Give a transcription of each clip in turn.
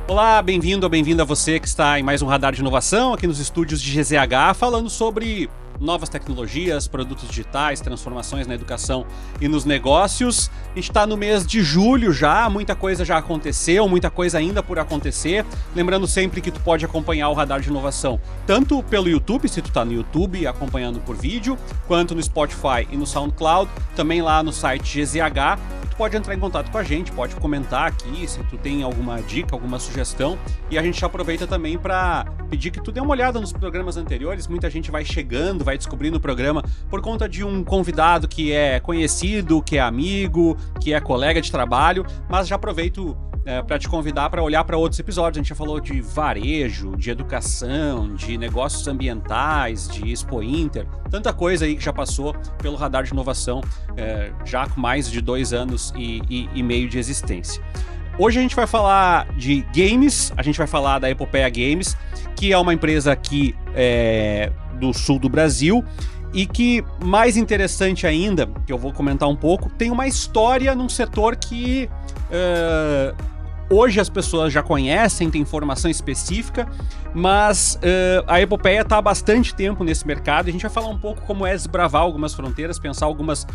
Olá, bem-vindo ou bem-vinda a você que está em mais um Radar de Inovação aqui nos estúdios de GZH, falando sobre novas tecnologias, produtos digitais, transformações na educação e nos negócios. A gente está no mês de julho já, muita coisa já aconteceu, muita coisa ainda por acontecer. Lembrando sempre que tu pode acompanhar o Radar de Inovação tanto pelo YouTube, se tu está no YouTube acompanhando por vídeo, quanto no Spotify e no SoundCloud, também lá no site GZH. Tu pode entrar em contato com a gente, pode comentar aqui se tu tem alguma dica, alguma sugestão, e a gente aproveita também para pedir que tu dê uma olhada nos programas anteriores. Muita gente vai chegando, vai descobrindo o programa por conta de um convidado que é conhecido, que é amigo, que é colega de trabalho, mas já aproveito para te convidar para olhar para outros episódios. A gente já falou de varejo, de educação, de negócios ambientais, de Expo Inter, tanta coisa aí que já passou pelo Radar de Inovação, já com mais de 2 anos e meio de existência. Hoje a gente vai falar de games, a gente vai falar da Epopeia Games, que é uma empresa aqui do sul do Brasil e que, mais interessante ainda, que eu vou comentar um pouco, tem uma história num setor que hoje as pessoas já conhecem, tem informação específica, mas a Epopeia está há bastante tempo nesse mercado e a gente vai falar um pouco como é desbravar algumas fronteiras, pensar algumas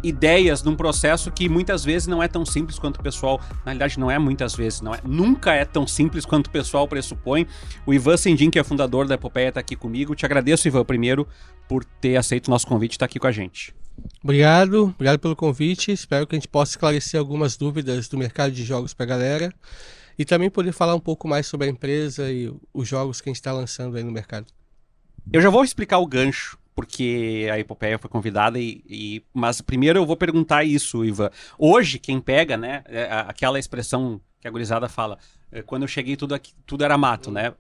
ideias num processo que muitas vezes não é tão simples quanto o pessoal, na realidade não é muitas vezes, nunca é tão simples quanto o pessoal pressupõe. O Ivan Sendin, que é fundador da Epopeia, está aqui comigo. Te agradeço, Ivan, primeiro, por ter aceito o nosso convite e estar aqui com a gente. Obrigado pelo convite. Espero que a gente possa esclarecer algumas dúvidas do mercado de jogos para a galera e também poder falar um pouco mais sobre a empresa e os jogos que a gente está lançando aí no mercado. Eu já vou explicar o gancho, porque a Epopeia foi convidada, mas primeiro eu vou perguntar isso, Ivan. Hoje, quem pega, né, aquela expressão que a gurizada fala, quando eu cheguei tudo era mato, né?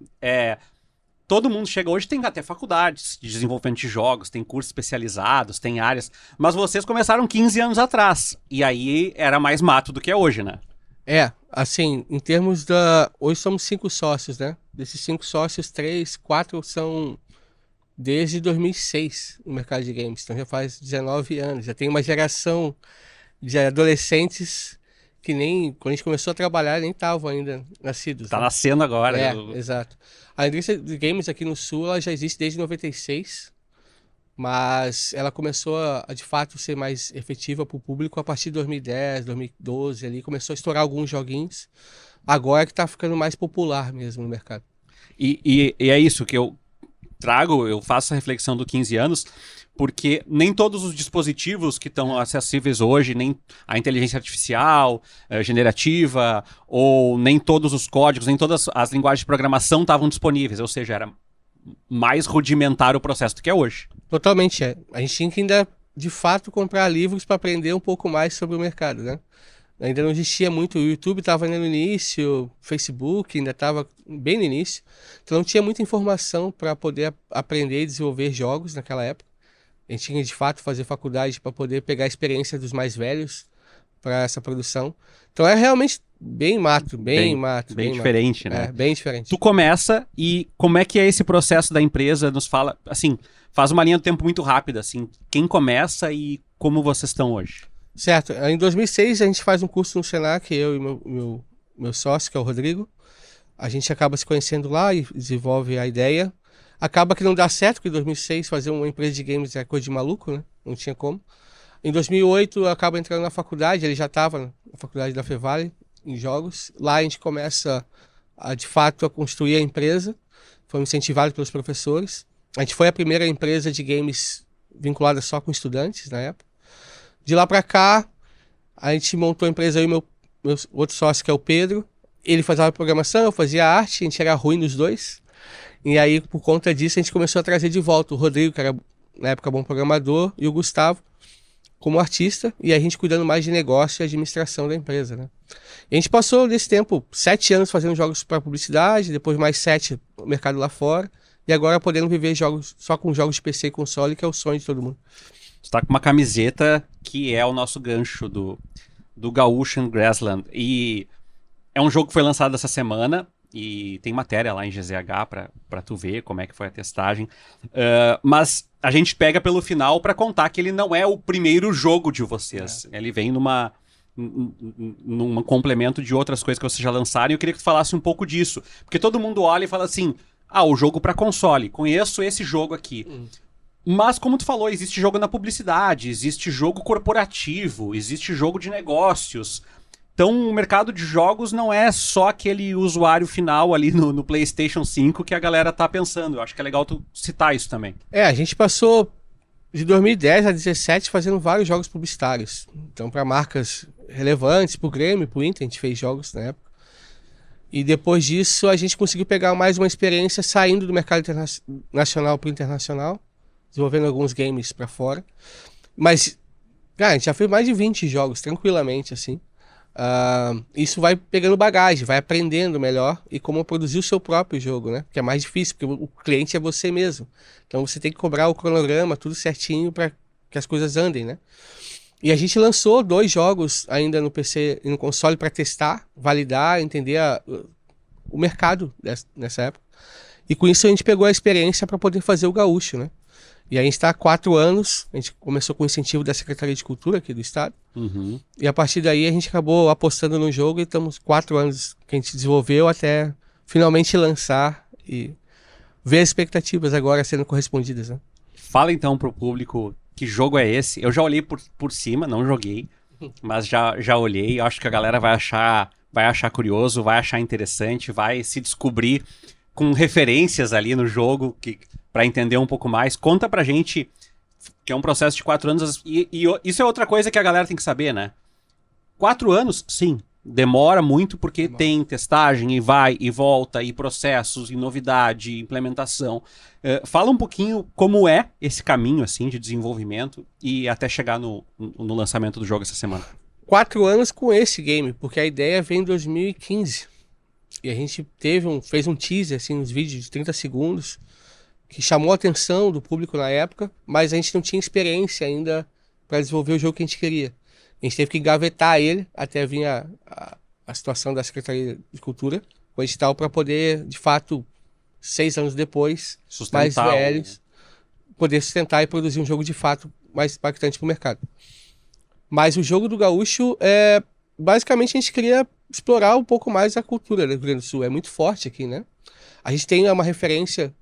Todo mundo chega hoje, tem até faculdades de desenvolvimento de jogos, tem cursos especializados, tem áreas, mas vocês começaram 15 anos atrás, e aí era mais mato do que é hoje, né? Assim, em termos hoje somos 5 sócios, né? Desses 5 sócios, 3, 4 são desde 2006 no mercado de games, então já faz 19 anos, já tem uma geração de adolescentes que nem, quando a gente começou a trabalhar, nem estavam ainda nascidos. Tá nascendo agora. Exato. A indústria de games aqui no Sul, ela já existe desde 96, mas ela começou a de fato ser mais efetiva para o público a partir de 2010, 2012, ali começou a estourar alguns joguinhos, agora que tá ficando mais popular mesmo no mercado. E é isso que eu faço a reflexão do 15 anos, porque nem todos os dispositivos que estão acessíveis hoje, nem a inteligência artificial, generativa, ou nem todos os códigos, nem todas as linguagens de programação estavam disponíveis, ou seja, era mais rudimentar o processo do que é hoje. Totalmente, A gente tinha que ainda, de fato, comprar livros para aprender um pouco mais sobre o mercado, né? Ainda não existia muito, o YouTube estava ainda no início, o Facebook ainda estava bem no início, então não tinha muita informação para poder aprender e desenvolver jogos naquela época. A gente tinha de fato fazer faculdade para poder pegar a experiência dos mais velhos para essa produção. Então é realmente bem mato. Bem diferente, né? Bem diferente. Tu começa e como é que é esse processo da empresa? Nos fala, assim, faz uma linha do tempo muito rápida, assim, quem começa e como vocês estão hoje? Certo. Em 2006 a gente faz um curso no Senac, eu e meu sócio, que é o Rodrigo. A gente acaba se conhecendo lá e desenvolve a ideia. Acaba que não dá certo, porque em 2006 fazer uma empresa de games é coisa de maluco, né? Não tinha como. Em 2008 acaba entrando na faculdade, ele já estava na faculdade da Fevale, em jogos. Lá a gente começa, de fato, a construir a empresa. Fomos incentivados pelos professores. A gente foi a primeira empresa de games vinculada só com estudantes na época. De lá para cá, a gente montou a empresa, eu e meu outro sócio, que é o Pedro. Ele fazia a programação, eu fazia a arte, a gente era ruim nos dois. E aí, por conta disso, a gente começou a trazer de volta o Rodrigo, que era, na época, bom programador, e o Gustavo, como artista, e a gente cuidando mais de negócio e administração da empresa, né? E a gente passou, nesse tempo, 7 anos fazendo jogos para publicidade, depois mais 7 no mercado lá fora, e agora podendo viver jogos só com jogos de PC e console, que é o sonho de todo mundo. Você tá com uma camiseta que é o nosso gancho do Gaúcho and Grassland, e é um jogo que foi lançado essa semana, e tem matéria lá em GZH pra tu ver como é que foi a testagem. Mas a gente pega pelo final pra contar que ele não é o primeiro jogo de vocês. Ele vem num complemento de outras coisas que vocês já lançaram, e eu queria que tu falasse um pouco disso. Porque todo mundo olha e fala assim, o jogo pra console, conheço esse jogo aqui. Mas, como tu falou, existe jogo na publicidade, existe jogo corporativo, existe jogo de negócios. Então, o mercado de jogos não é só aquele usuário final ali no PlayStation 5 que a galera tá pensando. Eu acho que é legal tu citar isso também. A gente passou de 2010 a 2017 fazendo vários jogos publicitários. Então, para marcas relevantes, pro Grêmio, pro Inter, a gente fez jogos na época. E depois disso, a gente conseguiu pegar mais uma experiência saindo do mercado nacional pro internacional, desenvolvendo alguns games para fora. Mas, cara, a gente já fez mais de 20 jogos, tranquilamente, assim. Isso vai pegando bagagem, vai aprendendo melhor e como produzir o seu próprio jogo, né? Que é mais difícil, porque o cliente é você mesmo. Então você tem que cobrar o cronograma, tudo certinho para que as coisas andem, né? E a gente lançou 2 jogos ainda no PC e no console para testar, validar, entender o mercado nessa época. E com isso a gente pegou a experiência para poder fazer o Gaúcho, né? E a gente está há 4 anos, a gente começou com o incentivo da Secretaria de Cultura aqui do estado. E a partir daí a gente acabou apostando no jogo e estamos 4 anos que a gente desenvolveu até finalmente lançar e ver as expectativas agora sendo correspondidas, né? Fala então pro público que jogo é esse. Eu já olhei por cima, não joguei, mas já olhei. Eu acho que a galera vai achar curioso, vai achar interessante, vai se descobrir com referências ali no jogo para entender um pouco mais. Conta pra gente, que é um processo de 4 anos, e isso é outra coisa que a galera tem que saber, né? 4 anos, sim, demora muito porque tem testagem e vai e volta, e processos, e novidade, e implementação. Fala um pouquinho como é esse caminho, assim, de desenvolvimento e até chegar no lançamento do jogo essa semana. 4 anos com esse game, porque a ideia vem em 2015. E a gente fez um teaser, assim, uns vídeos de 30 segundos, que chamou a atenção do público na época, mas a gente não tinha experiência ainda para desenvolver o jogo que a gente queria. A gente teve que engavetar ele até vir a situação da Secretaria de Cultura, com o edital, para poder, de fato, 6 anos depois, mais velhos, poder sustentar e produzir um jogo de fato mais impactante para o mercado. Mas o jogo do Gaúcho, basicamente a gente queria explorar um pouco mais a cultura do Rio Grande do Sul. É muito forte aqui, né? A gente tem uma referência,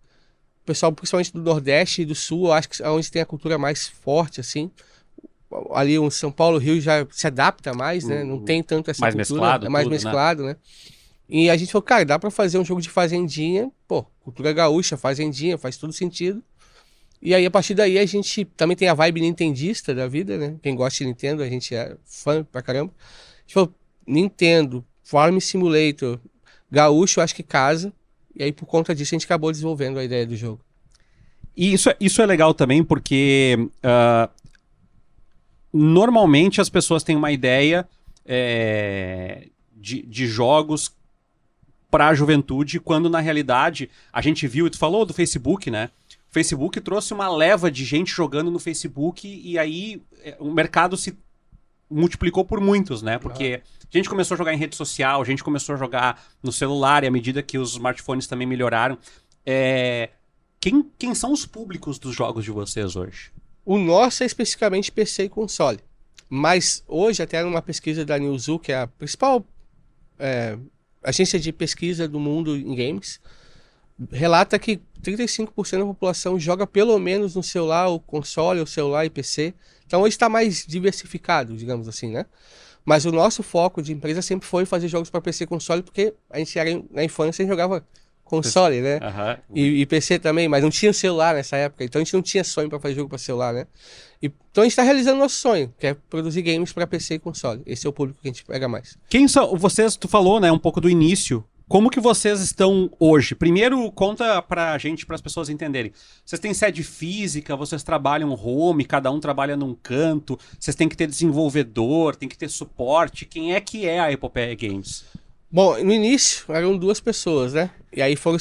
o pessoal principalmente do Nordeste e do Sul, eu acho que é onde tem a cultura mais forte, assim. Ali o São Paulo, Rio já se adapta mais, né? Não tem tanto essa mais cultura. Mesclado, é mais tudo, mesclado, né? E a gente falou, cara, dá pra fazer um jogo de fazendinha, cultura gaúcha, fazendinha, faz todo sentido. E aí, a partir daí, a gente também tem a vibe nintendista da vida, né? Quem gosta de Nintendo, a gente é fã pra caramba. A gente falou, Nintendo, Farm Simulator, Gaúcho, acho que casa. E aí, por conta disso, a gente acabou desenvolvendo a ideia do jogo. E isso é legal também, porque normalmente as pessoas têm uma ideia de jogos para a juventude, quando na realidade a gente viu, e tu falou do Facebook, né? O Facebook trouxe uma leva de gente jogando no Facebook e aí o mercado se multiplicou por muitos, né? Porque a gente começou a jogar em rede social, a gente começou a jogar no celular, e à medida que os smartphones também melhoraram. Quem são os públicos dos jogos de vocês hoje? O nosso é especificamente PC e console. Mas hoje, até numa pesquisa da Newzoo, que é a principal agência de pesquisa do mundo em games, relata que 35% da população joga pelo menos no celular, ou console, ou celular e PC. Então hoje está mais diversificado, digamos assim, né? Mas o nosso foco de empresa sempre foi fazer jogos para PC e console, porque a gente era na infância e jogava console, né? E PC também, mas não tinha celular nessa época, então a gente não tinha sonho para fazer jogo para celular, né? Então a gente está realizando nosso sonho, que é produzir games para PC e console. Esse é o público que a gente pega mais. Quem são vocês? Tu falou, né, um pouco do início. Como que vocês estão hoje? Primeiro, conta pra gente, para as pessoas entenderem. Vocês têm sede física, vocês trabalham home, cada um trabalha num canto, vocês têm que ter desenvolvedor, tem que ter suporte. Quem é que é a Epopeia Games? Bom, no início eram 2 pessoas, né? E aí foram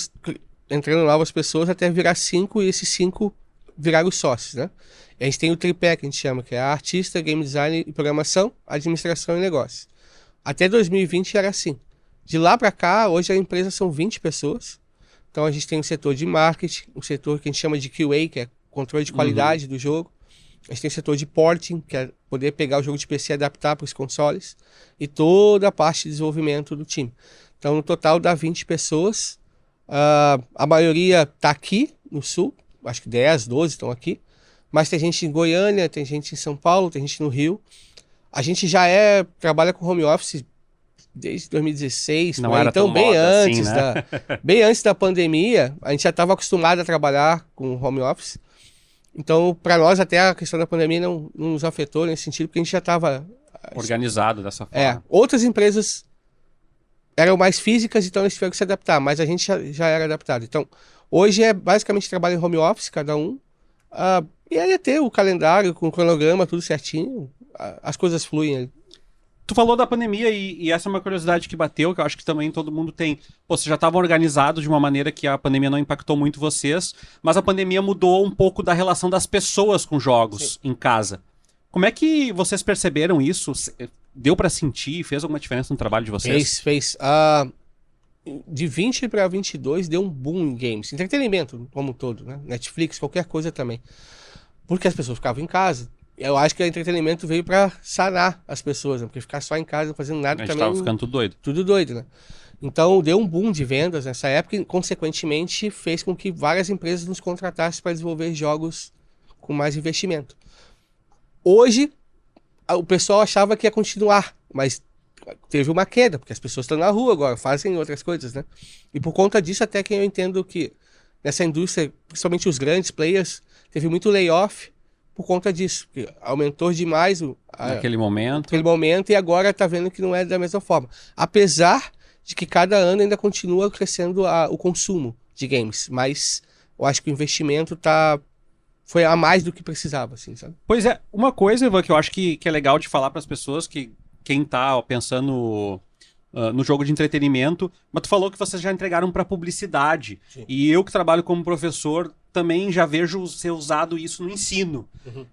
entrando novas pessoas até virar 5, e esses 5 viraram sócios, né? E a gente tem o tripé, que a gente chama, que é artista, game design e programação, administração e negócio. Até 2020 era assim. De lá para cá, hoje a empresa são 20 pessoas. Então a gente tem um setor de marketing, um setor que a gente chama de QA, que é controle de qualidade do jogo. A gente tem o setor de porting, que é poder pegar o jogo de PC e adaptar para os consoles. E toda a parte de desenvolvimento do time. Então, no total, dá 20 pessoas. A maioria está aqui no Sul. Acho que 10, 12 estão aqui. Mas tem gente em Goiânia, tem gente em São Paulo, tem gente no Rio. A gente já trabalha com home office desde 2016. Não era então, tão moda assim, né? Bem antes da pandemia, a gente já estava acostumado a trabalhar com home office. Então, para nós, até a questão da pandemia não nos afetou nesse sentido, porque a gente já estava organizado dessa forma. Outras empresas eram mais físicas, então eles tiveram que se adaptar, mas a gente já era adaptado. Então, hoje é basicamente trabalho em home office, cada um. E aí é ter o calendário com o cronograma, tudo certinho, as coisas fluem ali. Tu falou da pandemia e essa é uma curiosidade que bateu, que eu acho que também todo mundo tem. Pô, vocês já estavam organizados de uma maneira que a pandemia não impactou muito vocês, mas a pandemia mudou um pouco da relação das pessoas com jogos em casa. Como é que vocês perceberam isso? Deu pra sentir? Fez alguma diferença no trabalho de vocês? Fez. De 20 para 22 deu um boom em games. Entretenimento como um todo, né? Netflix, qualquer coisa também. Porque as pessoas ficavam em casa. Eu acho que o entretenimento veio pra sanar as pessoas, né? Porque ficar só em casa, não fazendo nada A gente também... tava ficando tudo doido. Tudo doido, né? Então, deu um boom de vendas nessa época e, consequentemente, fez com que várias empresas nos contratassem para desenvolver jogos com mais investimento. Hoje, o pessoal achava que ia continuar, mas teve uma queda, porque as pessoas estão na rua agora, fazem outras coisas, né? E por conta disso, até que eu entendo que nessa indústria, principalmente os grandes players, teve muito layoff por conta disso, porque aumentou demais naquele momento e agora está vendo que não é da mesma forma. Apesar de que cada ano ainda continua crescendo o consumo de games, mas eu acho que o investimento foi a mais do que precisava, assim, sabe? Pois é, uma coisa, Ivan, que eu acho que é legal de falar para as pessoas, que quem tá pensando no jogo de entretenimento, mas tu falou que vocês já entregaram para publicidade. Sim. E eu que trabalho como professor também já vejo ser usado isso no ensino. Uhum.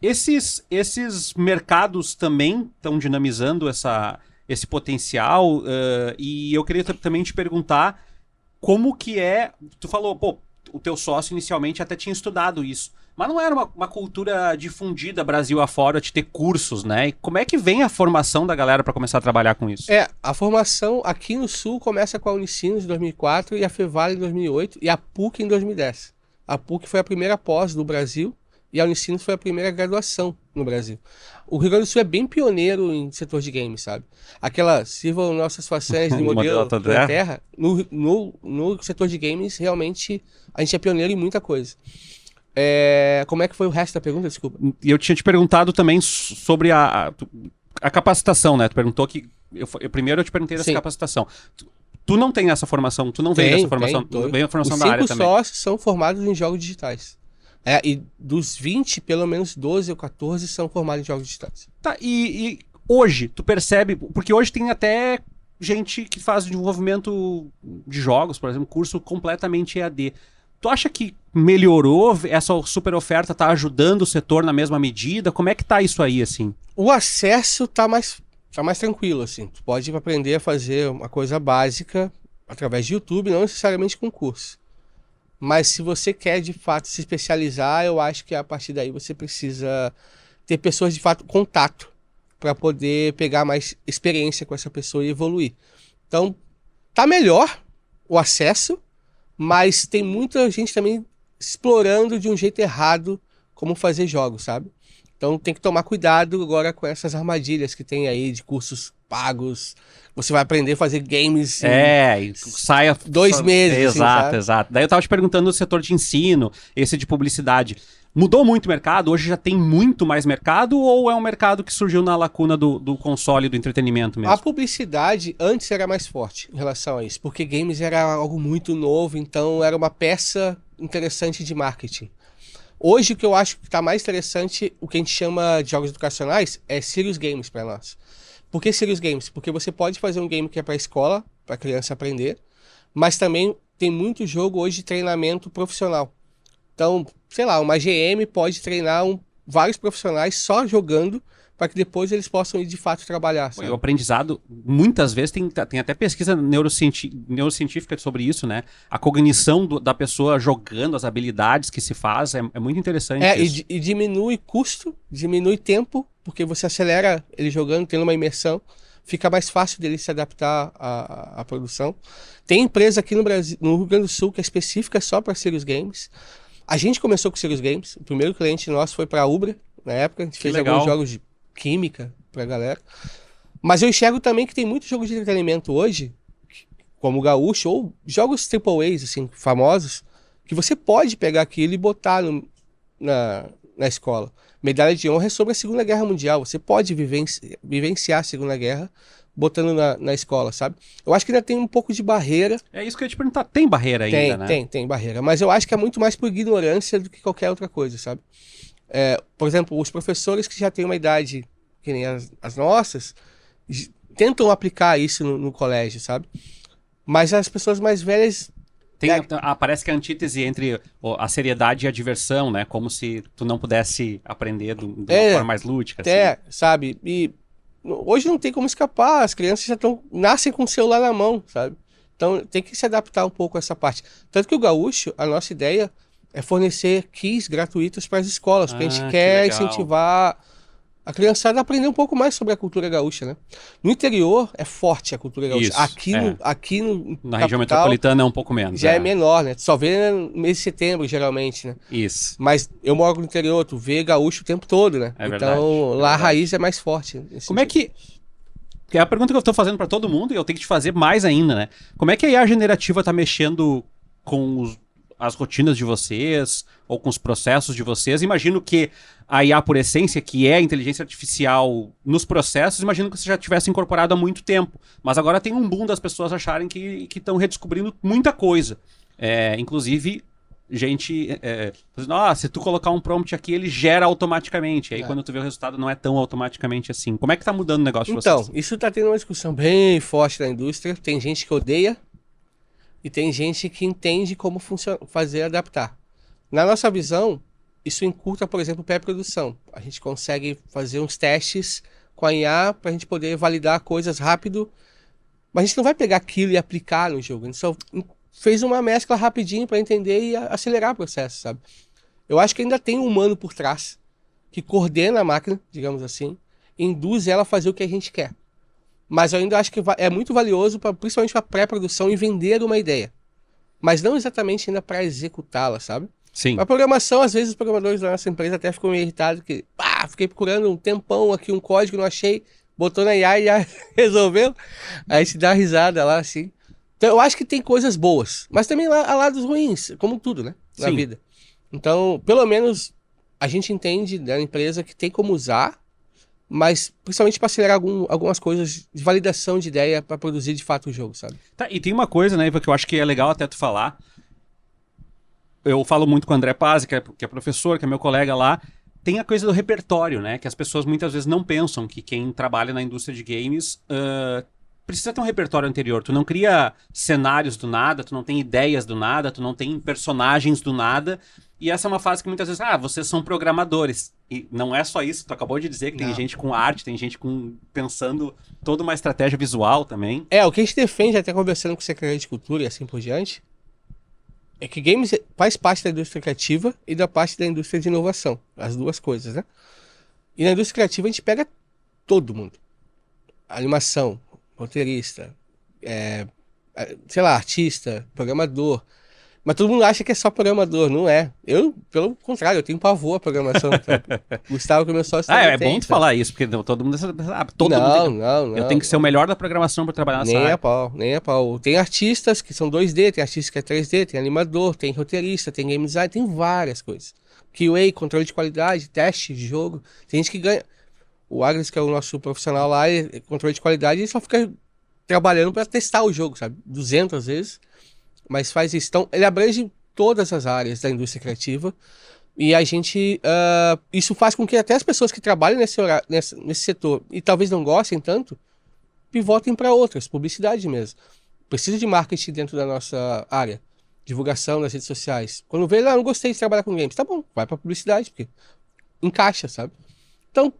Esses mercados também estão dinamizando esse potencial, e eu queria também te perguntar como que é... Tu falou, pô, o teu sócio inicialmente até tinha estudado isso, mas não era uma cultura difundida Brasil afora de ter cursos, né? E como é que vem a formação da galera para começar a trabalhar com isso? A formação aqui no Sul começa com a Unicinos em 2004 e a Fevale em 2008 e a PUC em 2010. A PUC foi a primeira pós do Brasil e a Unicinos foi a primeira graduação no Brasil. O Rio Grande do Sul é bem pioneiro em setor de games, sabe? Sirvam nossas façanhas de modelo da terra. No setor de games, realmente, a gente é pioneiro em muita coisa. Como é que foi o resto da pergunta? Desculpa. E eu tinha te perguntado também sobre a capacitação, né? Tu perguntou que... Primeiro eu te perguntei dessa capacitação. Tu não tem essa formação? Tu não vem dessa formação? Vem a formação da área também? Os 5 sócios são formados em jogos digitais. E dos 20, pelo menos 12 ou 14 são formados em jogos digitais. Tá, e hoje, tu percebe... Porque hoje tem até gente que faz desenvolvimento de jogos, por exemplo, curso completamente EAD. Tu acha que melhorou? Essa super oferta tá ajudando o setor na mesma medida? Como é que tá isso aí, assim? O acesso tá mais tranquilo, assim. Tu pode aprender a fazer uma coisa básica através de YouTube, não necessariamente com curso. Mas se você quer, de fato, se especializar, eu acho que a partir daí você precisa ter pessoas, de fato, contato para poder pegar mais experiência com essa pessoa e evoluir. Então, tá melhor o acesso, mas tem muita gente também explorando de um jeito errado como fazer jogos, sabe? Então tem que tomar cuidado agora com essas armadilhas que tem aí de cursos pagos. Você vai aprender a fazer games e saia 2 meses. Exato, exato. Daí eu tava te perguntando no setor de ensino, esse de publicidade. Mudou muito o mercado? Hoje já tem muito mais mercado ou é um mercado que surgiu na lacuna do console e do entretenimento mesmo? A publicidade antes era mais forte em relação a isso, porque games era algo muito novo, então era uma peça interessante de marketing. Hoje o que eu acho que está mais interessante, o que a gente chama de jogos educacionais, é serious games para nós. Por que serious games? Porque você pode fazer um game que é para escola, para a criança aprender, mas também tem muito jogo hoje de treinamento profissional. Então, sei lá, uma GM pode treinar vários profissionais só jogando para que depois eles possam ir de fato trabalhar. Sabe? O aprendizado, muitas vezes, tem até pesquisa neurocientífica sobre isso, né? A cognição da pessoa jogando, as habilidades que se faz, é muito interessante isso. E diminui custo, diminui tempo, porque você acelera ele jogando, tendo uma imersão, fica mais fácil dele se adaptar à produção. Tem empresa aqui no Brasil, no Rio Grande do Sul, que é específica só para Serious Games. A gente começou com Serious Games, o primeiro cliente nosso foi para a Ubra, na época, a gente fez alguns jogos de química pra galera. Mas eu enxergo também que tem muitos jogos de entretenimento hoje, como o Gaúcho, ou jogos AAAs, assim, famosos, que você pode pegar aquilo e botar na escola. Medalha de Honra é sobre a Segunda Guerra Mundial. Você pode vivenciar a Segunda Guerra botando na escola, sabe? Eu acho que ainda tem um pouco de barreira. É isso que eu ia te perguntar. Tem barreira ainda, né? Tem barreira. Mas eu acho que é muito mais por ignorância do que qualquer outra coisa, sabe? Por exemplo, os professores que já têm uma idade que nem as nossas, tentam aplicar isso no colégio, sabe? Mas as pessoas mais velhas... Parece que a antítese entre a seriedade e a diversão, né? Como se tu não pudesse aprender de uma forma mais lúdica. Assim. Sabe? E hoje não tem como escapar, as crianças já nascem com o celular na mão, sabe? Então tem que se adaptar um pouco a essa parte. Tanto que o Gaúcho, a nossa ideia é fornecer keys gratuitos para as escolas, porque a gente quer incentivar a criançada a aprender um pouco mais sobre a cultura gaúcha, né? No interior é forte a cultura gaúcha. Isso, aqui no na região metropolitana é um pouco menos. Já é menor, né? Tu só vê no mês de setembro, geralmente, né? Isso. Mas eu moro no interior, tu vê gaúcho o tempo todo, né? É verdade. Então lá a raiz é mais forte. Como é que... É a pergunta que eu estou fazendo para todo mundo e eu tenho que te fazer mais ainda, né? Como é que a IA generativa está mexendo com as rotinas de vocês ou com os processos de vocês? Imagino que a IA, por essência, que é a inteligência artificial nos processos, imagino que você já tivesse incorporado há muito tempo. Mas agora tem um boom das pessoas acharem que estão redescobrindo muita coisa. Inclusive, gente dizendo, se tu colocar um prompt aqui, ele gera automaticamente. Aí quando tu vê o resultado, não é tão automaticamente assim. Como é que tá mudando o negócio de vocês? Então, isso tá tendo uma discussão bem forte na indústria. Tem gente que odeia e tem gente que entende como fazer adaptar. Na nossa visão, isso encurta, por exemplo, pré-produção. A gente consegue fazer uns testes com a IA para a gente poder validar coisas rápido, mas a gente não vai pegar aquilo e aplicar no jogo. A gente só fez uma mescla rapidinho para entender e acelerar o processo, sabe? Eu acho que ainda tem um humano por trás que coordena a máquina, digamos assim, e induz ela a fazer o que a gente quer. Mas eu ainda acho que é muito valioso, principalmente para pré-produção e vender uma ideia. Mas não exatamente ainda para executá-la, sabe? Sim. A programação, às vezes os programadores da nossa empresa até ficam meio irritados, que fiquei procurando um tempão aqui, um código, não achei, botou na IA e já resolveu. Aí se dá uma risada lá, assim. Então eu acho que tem coisas boas, mas também há lados ruins, como tudo, né? Na vida. Então, pelo menos a gente entende da empresa que tem como usar, mas principalmente para acelerar algumas coisas de validação de ideia para produzir de fato o jogo, sabe? Tá, e tem uma coisa, né, Iva, que eu acho que é legal até tu falar. Eu falo muito com o André Pazzi, que é professor, que é meu colega lá. Tem a coisa do repertório, né? Que as pessoas muitas vezes não pensam que quem trabalha na indústria de games precisa ter um repertório anterior. Tu não cria cenários do nada, tu não tem ideias do nada, tu não tem personagens do nada. E essa é uma fase que muitas vezes, vocês são programadores. E não é só isso, tu acabou de dizer que tem gente com arte, tem gente pensando toda uma estratégia visual também. O que a gente defende, até conversando com o Secretaria de Cultura e assim por diante, é que games faz parte da indústria criativa e da parte da indústria de inovação. As duas coisas, né? E na indústria criativa a gente pega todo mundo. Animação, roteirista, sei lá, artista, programador. Mas todo mundo acha que é só programador, não é. Eu, pelo contrário, eu tenho pavor à programação. Gustavo, que é meu sócio, é bom tu falar isso, porque todo mundo... Não. Eu tenho que ser o melhor da programação para trabalhar nessa área. Nem a pau. Tem artistas que são 2D, tem artista que é 3D, tem animador, tem roteirista, tem game design, tem várias coisas. QA, controle de qualidade, teste de jogo. Tem gente que ganha... O Agnes, que é o nosso profissional lá, é controle de qualidade, ele só fica trabalhando para testar o jogo, sabe? 200 vezes. Mas faz isso. Então, ele abrange todas as áreas da indústria criativa. E a gente... isso faz com que até as pessoas que trabalham nesse setor e talvez não gostem tanto, pivotem para outras, publicidade mesmo. Precisa de marketing dentro da nossa área. Divulgação nas redes sociais. Quando vê, não gostei de trabalhar com games. Tá bom, vai para publicidade, porque encaixa, sabe? Então,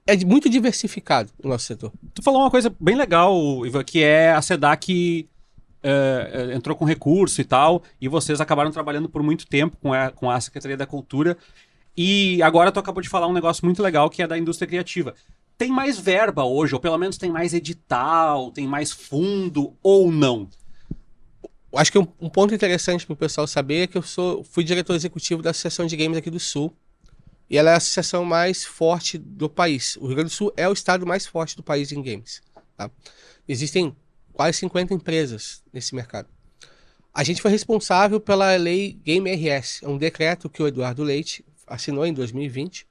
é muito diversificado o nosso setor. Tu falou uma coisa bem legal, Ivan, que é a SEDAC entrou com recurso e tal, e vocês acabaram trabalhando por muito tempo com a Secretaria da Cultura, e agora tu acabou de falar um negócio muito legal que é da indústria criativa. Tem mais verba hoje, ou pelo menos tem mais edital, tem mais fundo, ou não? Acho que um ponto interessante para o pessoal saber é que fui diretor executivo da Associação de Games aqui do Sul, e ela é a associação mais forte do país. O Rio Grande do Sul é o estado mais forte do país em games. Tá? Existem quase 50 empresas nesse mercado. A gente foi responsável pela lei Game RS, é um decreto que o Eduardo Leite assinou em 2020,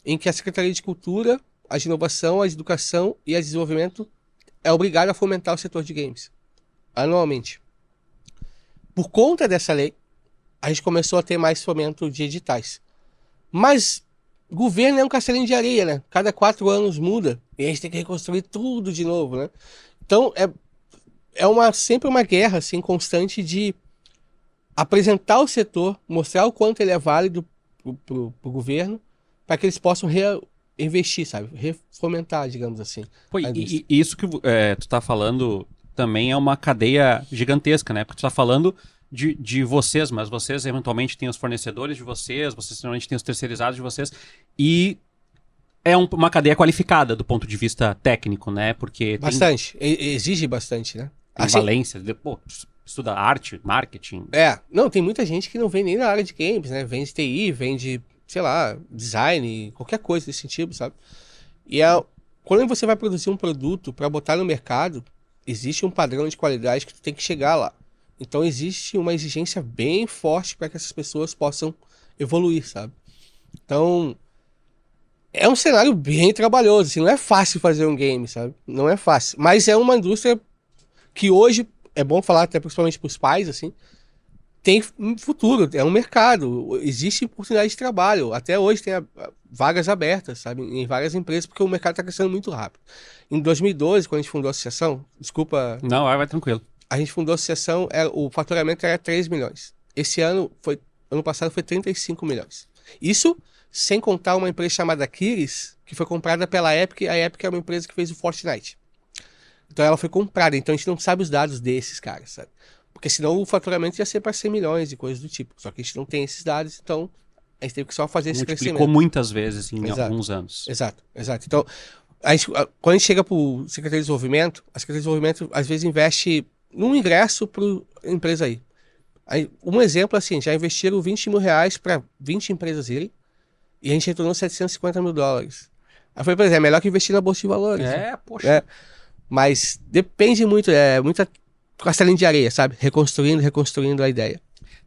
em que a Secretaria de Cultura, a de Inovação, a de Educação e a de Desenvolvimento é obrigada a fomentar o setor de games, anualmente. Por conta dessa lei, a gente começou a ter mais fomento de editais. Mas governo é um castelinho de areia, né? Cada 4 anos muda e a gente tem que reconstruir tudo de novo, né? Então sempre uma guerra assim, constante de apresentar o setor, mostrar o quanto ele é válido pro governo, para que eles possam reinvestir, sabe? Refomentar, digamos assim. Pô, e isso que tu tá falando também é uma cadeia gigantesca, né? Porque tu tá falando de vocês, mas vocês eventualmente têm os fornecedores de vocês normalmente têm os terceirizados de vocês, e é uma cadeia qualificada do ponto de vista técnico, né? Porque bastante, exige bastante, né? Tem assim, valência, estuda arte, marketing. Não, tem muita gente que não vem nem na área de games, né? Vem de TI, vem de, sei lá, design, qualquer coisa desse tipo, sabe? E quando você vai produzir um produto para botar no mercado, existe um padrão de qualidade que tu tem que chegar lá. Então existe uma exigência bem forte para que essas pessoas possam evoluir, sabe? Então é um cenário bem trabalhoso, assim, não é fácil fazer um game, sabe? Não é fácil, mas é uma indústria que hoje, é bom falar até principalmente para os pais, assim, tem um futuro, é um mercado, existe oportunidade de trabalho, até hoje tem vagas abertas, sabe, em várias empresas, porque o mercado está crescendo muito rápido. Em 2012, quando a gente fundou a associação, desculpa... Não, vai tranquilo. A gente fundou a associação, o faturamento era 3 milhões. Ano passado foi 35 milhões. Isso sem contar uma empresa chamada Kiris, que foi comprada pela Epic. A Epic é uma empresa que fez o Fortnite. Então ela foi comprada, então a gente não sabe os dados desses caras, sabe? Porque senão o faturamento ia ser para 100 milhões e coisas do tipo. Só que a gente não tem esses dados, então a gente teve que só fazer esse crescimento. Multiplicou muitas vezes em alguns anos. Exato. Então, quando a gente chega para o Secretaria de Desenvolvimento, a Secretaria de Desenvolvimento às vezes investe num ingresso para a empresa aí. Um exemplo assim, já investiram 20 mil reais para 20 empresas irem e a gente retornou 750 mil dólares. Aí foi, por exemplo, é melhor que investir na Bolsa de Valores. Poxa. Mas depende muito, muita castelinho de areia, sabe? Reconstruindo a ideia.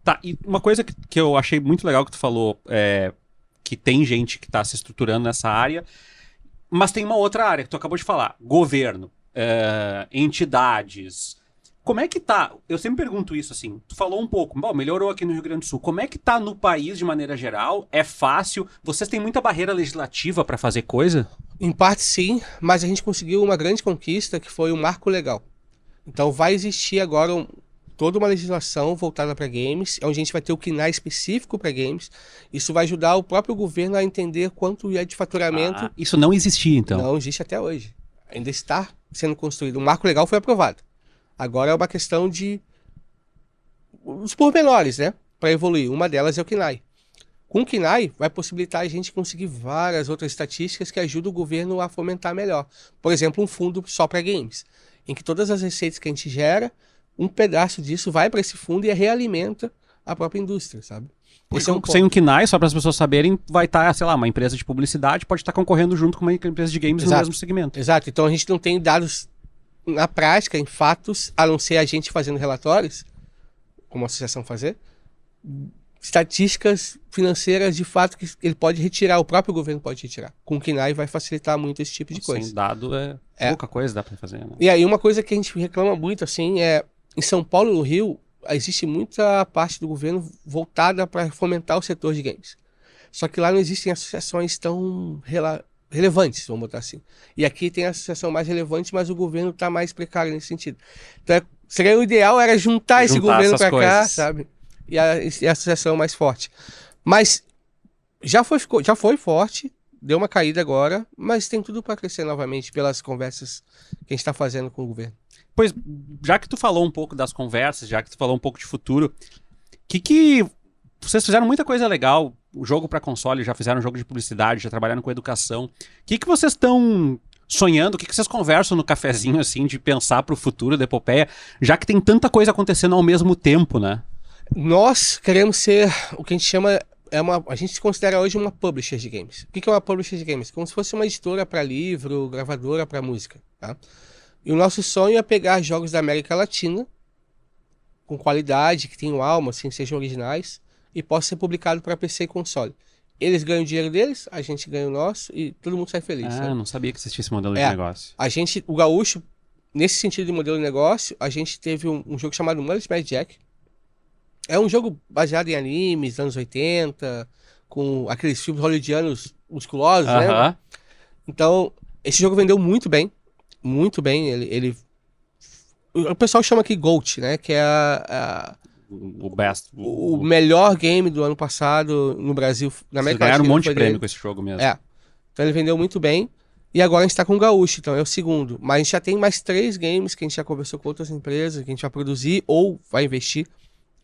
Tá, e uma coisa que eu achei muito legal que tu falou, que tem gente que está se estruturando nessa área, mas tem uma outra área que tu acabou de falar, governo, entidades. Como é que tá? Eu sempre pergunto isso assim, tu falou um pouco, melhorou aqui no Rio Grande do Sul, como é que tá no país de maneira geral? É fácil? Vocês têm muita barreira legislativa para fazer coisa? Em parte sim, mas a gente conseguiu uma grande conquista que foi o marco legal. Então vai existir agora toda uma legislação voltada para games, onde a gente vai ter o KINAI específico para games. Isso vai ajudar o próprio governo a entender quanto é de faturamento. Isso não existia então? Não existe até hoje. Ainda está sendo construído. O marco legal foi aprovado. Agora é uma questão de os pormenores, né? Para evoluir. Uma delas é o KINAI. Com o KINAI vai possibilitar a gente conseguir várias outras estatísticas que ajudam o governo a fomentar melhor. Por exemplo, um fundo só para games, em que todas as receitas que a gente gera, um pedaço disso vai para esse fundo e realimenta a própria indústria, sabe? Sem um KINAI, só para as pessoas saberem, vai estar, sei lá, uma empresa de publicidade pode estar concorrendo junto com uma empresa de games no mesmo segmento. Exato. Então a gente não tem dados na prática, em fatos, a não ser a gente fazendo relatórios, como a associação fazer, estatísticas financeiras de fato que ele pode retirar, o próprio governo pode retirar. Com o KINAI vai facilitar muito esse tipo de coisa. Sem dado pouca coisa dá para fazer, né? E aí uma coisa que a gente reclama muito assim é, em São Paulo e no Rio, existe muita parte do governo voltada para fomentar o setor de games. Só que lá não existem associações tão relevantes, vamos botar assim. E aqui tem a associação mais relevante, mas o governo está mais precário nesse sentido. Então seria o ideal era juntar esse governo para cá, sabe? E a associação mais forte. Mas já foi forte, deu uma caída agora, mas tem tudo para crescer novamente pelas conversas que a gente está fazendo com o governo. Pois, já que tu falou um pouco das conversas, já que tu falou um pouco de futuro, que vocês fizeram muita coisa legal, o jogo para console, já fizeram um jogo de publicidade, já trabalharam com educação. O que vocês estão sonhando, o que vocês conversam no cafezinho, assim, de pensar pro futuro da Epopeia, já que tem tanta coisa acontecendo ao mesmo tempo, né? Nós queremos ser o que a gente chama, a gente se considera hoje uma publisher de games. O que é uma publisher de games? Como se fosse uma editora para livro, gravadora para música, tá? E o nosso sonho é pegar jogos da América Latina, com qualidade, que tenham alma, assim, sejam originais, e possa ser publicado para PC e console. Eles ganham o dinheiro deles, a gente ganha o nosso e todo mundo sai feliz. Ah, né? não sabia que existia esse modelo de negócio. O Gaúcho, nesse sentido de modelo de negócio, a gente teve um jogo chamado Mullet Mad Jack. É um jogo baseado em animes, anos 80, com aqueles filmes hollywoodianos musculosos, né? Então, esse jogo vendeu muito bem. Muito bem. O pessoal chama aqui GOAT, né? Que é o melhor game do ano passado no Brasil, na América Latina. Ganharam um monte de prêmio com esse jogo mesmo. Então ele vendeu muito bem. E agora a gente tá com o Gaúcho, então é o segundo. Mas a gente já tem mais 3 games que a gente já conversou com outras empresas, que a gente vai produzir ou vai investir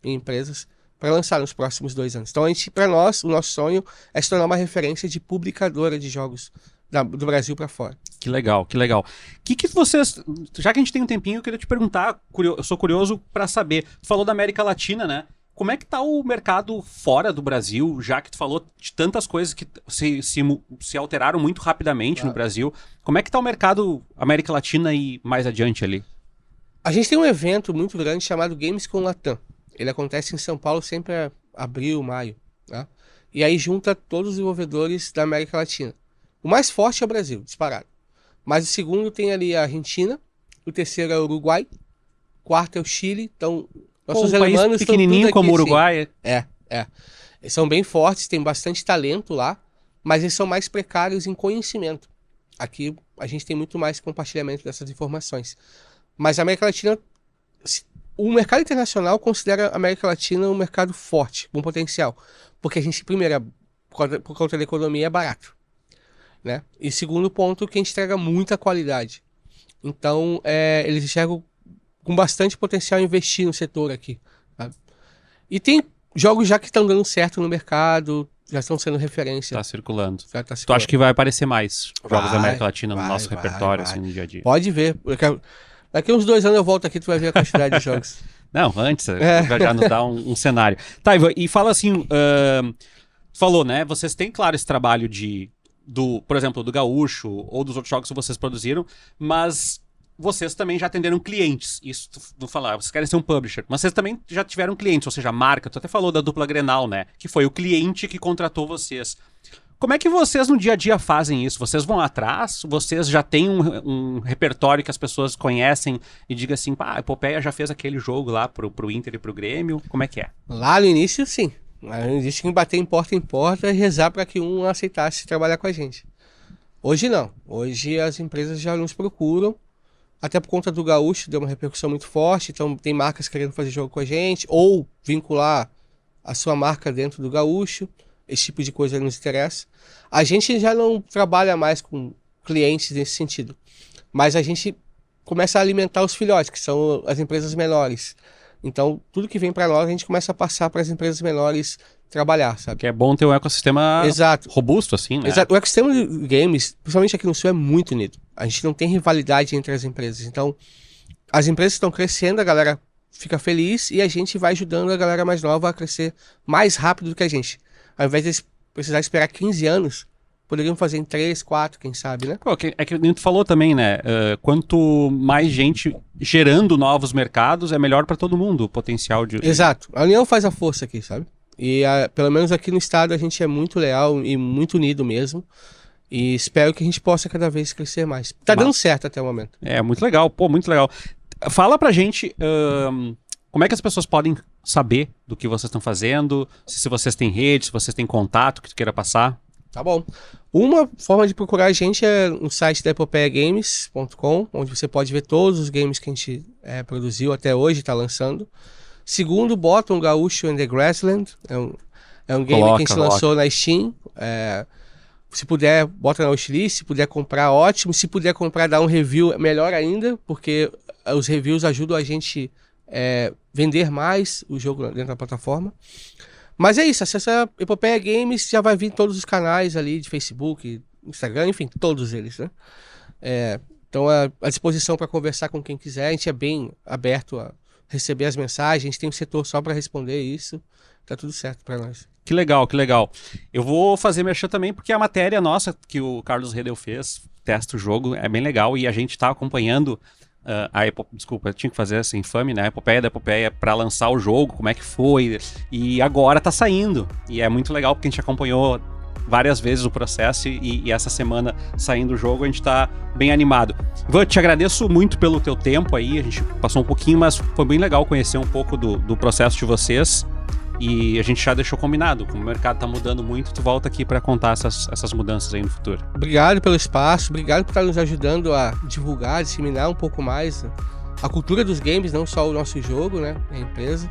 em empresas para lançar nos próximos 2 anos. Então para nós, o nosso sonho é se tornar uma referência de publicadora de jogos do Brasil para fora. Que legal, que legal. Que vocês, já que a gente tem um tempinho, eu queria te perguntar, eu sou curioso para saber, tu falou da América Latina, né? Como é que tá o mercado fora do Brasil, já que tu falou de tantas coisas que se alteraram muito rapidamente no Brasil. Como é que tá o mercado América Latina e mais adiante ali? A gente tem um evento muito grande chamado Games com Latam. Ele acontece em São Paulo sempre em abril, maio, né? E aí junta todos os desenvolvedores da América Latina. O mais forte é o Brasil, disparado. Mas o segundo tem ali a Argentina, o terceiro é o Uruguai, o quarto é o Chile. Então, nossos país pequenininho como o Uruguai. Eles são bem fortes, tem bastante talento lá, mas eles são mais precários em conhecimento. Aqui a gente tem muito mais compartilhamento dessas informações. Mas a América Latina, o mercado internacional considera a América Latina um mercado forte, com potencial. Porque a gente, primeiro, por conta da economia, é barato, né? E segundo ponto, que a gente entrega muita qualidade. Então, eles enxergam com bastante potencial investir no setor aqui, sabe? E tem jogos já que estão dando certo no mercado, já estão sendo referência. Tá circulando. Já tá circulando. Tu acha que vai aparecer mais jogos da América Latina no nosso repertório, assim, no dia a dia? Pode ver. Daqui uns 2 anos eu volto aqui, tu vai ver a quantidade de jogos. Não, antes, já nos dá um cenário. Tá, Ivan, e fala assim, falou, né, vocês têm, claro, esse trabalho por exemplo, do Gaúcho ou dos outros jogos que vocês produziram, mas vocês também já atenderam clientes, isso tu falar, vocês querem ser um publisher, mas vocês também já tiveram clientes, ou seja, marca, tu até falou da dupla Grenal, né, que foi o cliente que contratou vocês. Como é que vocês no dia a dia fazem isso? Vocês vão atrás? Vocês já têm um repertório que as pessoas conhecem e digam assim, a Epopeia já fez aquele jogo lá pro Inter e pro Grêmio, como é que é? Lá no início, sim. Lá no início tinha que bater em porta e rezar para que um aceitasse trabalhar com a gente. Hoje não. Hoje as empresas já nos procuram, até por conta do Gaúcho, deu uma repercussão muito forte, então tem marcas querendo fazer jogo com a gente, ou vincular a sua marca dentro do Gaúcho. Esse tipo de coisa nos interessa. A gente já não trabalha mais com clientes nesse sentido, mas a gente começa a alimentar os filhotes, que são as empresas menores. Então, tudo que vem para nós, a gente começa a passar para as empresas menores trabalhar, sabe? Que é bom ter um ecossistema robusto, assim, né? Exato. O ecossistema de games, principalmente aqui no Sul, é muito unido. A gente não tem rivalidade entre as empresas. Então, as empresas estão crescendo, a galera fica feliz e a gente vai ajudando a galera mais nova a crescer mais rápido do que a gente. Ao invés de precisar esperar 15 anos, poderiam fazer em 3, 4, quem sabe, né? Pô, é que tu falou também, né? Quanto mais gente gerando novos mercados, é melhor para todo mundo o potencial de... Exato. A união faz a força aqui, sabe? E pelo menos aqui no estado a gente é muito leal e muito unido mesmo. E espero que a gente possa cada vez crescer mais. Tá dando certo até o momento. É, muito legal. Pô, muito legal. Fala pra gente... como é que as pessoas podem saber do que vocês estão fazendo? Se vocês têm rede, se vocês têm contato que tu queira passar? Tá bom. Uma forma de procurar a gente é no site da epopeiagames.com, onde você pode ver todos os games que a gente produziu até hoje, está lançando. Segundo, bota um Gaúcho and the Grassland. É um game que a gente lançou na Steam. Se puder, bota na wishlist, se puder comprar, ótimo. Se puder comprar, dá um review, melhor ainda, porque os reviews ajudam a gente vender mais o jogo dentro da plataforma. Mas é isso, acessa Epopeia Games, já vai vir todos os canais ali de Facebook, Instagram, enfim, todos eles, né? Então, à disposição para conversar com quem quiser, a gente é bem aberto a receber as mensagens, a gente tem um setor só para responder isso, tá tudo certo para nós. Que legal, que legal. Eu vou fazer merchan também, porque a matéria nossa que o Carlos Redel fez, testa o jogo, é bem legal e a gente tá acompanhando desculpa, eu tinha que fazer essa infame, né? A epopeia da epopeia para lançar o jogo, como é que foi, e agora tá saindo. E é muito legal porque a gente acompanhou várias vezes o processo e essa semana saindo o jogo a gente tá bem animado. Ivan, te agradeço muito pelo teu tempo aí, a gente passou um pouquinho, mas foi bem legal conhecer um pouco do processo de vocês. E a gente já deixou combinado, como o mercado tá mudando muito, tu volta aqui para contar essas mudanças aí no futuro. Obrigado pelo espaço, obrigado por estar nos ajudando a divulgar, disseminar um pouco mais a cultura dos games, não só o nosso jogo, né, a empresa.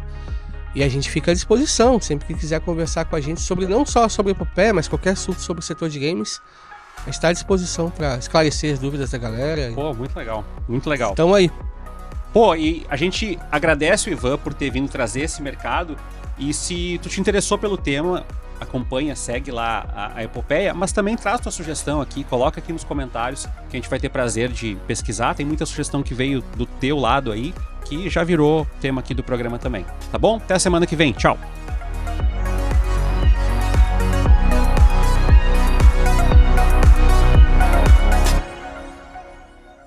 E a gente fica à disposição, sempre que quiser conversar com a gente não só sobre Epopeia, mas qualquer assunto sobre o setor de games, a gente está à disposição para esclarecer as dúvidas da galera. Pô, muito legal, muito legal. Então aí. Pô, e a gente agradece o Ivan por ter vindo trazer esse mercado. E se tu te interessou pelo tema, acompanha, segue lá a Epopeia, mas também traz tua sugestão aqui, coloca aqui nos comentários, que a gente vai ter prazer de pesquisar. Tem muita sugestão que veio do teu lado aí, que já virou tema aqui do programa também. Tá bom? Até a semana que vem. Tchau!